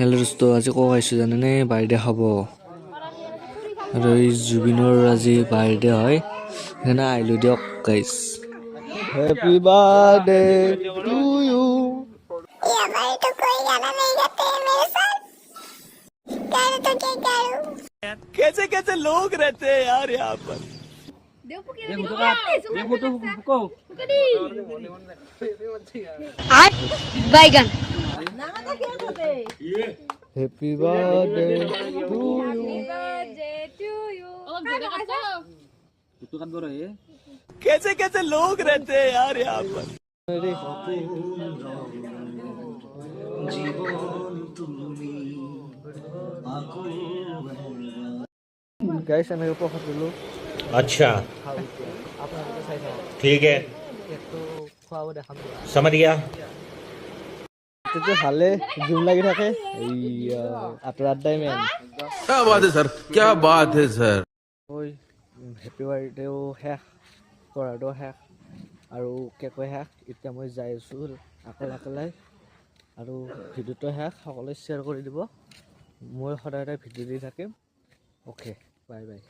Hello' দোস্ত, আজি ক'ব আহিছোঁ জানেনে? বাৰ্থডে খাব আৰু এই জুবিনৰ আজি বাৰ্থডে হয়, সেইকাৰণে আহিলোঁ দিয়ক গাইছ। Happy birthday to you. कैसे कैसे लोग रहते हैं यार यहाँ पर। बैगन हैप्पी बर्थडे टू यू। कैसे कैसे लोग रहते हैं यार यहाँ पर। गाइस এনেকৈ প্ৰসাদ দিলোঁ। अच्छा ठीक है, समझ गया। তেতিয়া ভালে জুম লাগি থাকে এই আতৰাদাই মেন। क्या बात है सर, क्या बात है सर। ঐ হেপী বাৰ্থডেও শেষ, কৰাটো শেষ আৰু কেকো শেষ। এতিয়া মই যাই আছোঁ অকলে আৰু ভিডিঅ'টো শেষ। সকলোৱে শ্বেয়াৰ কৰি দিব, মই সদায় ভিডিঅ' দি থাকিম। Okay, bye bye.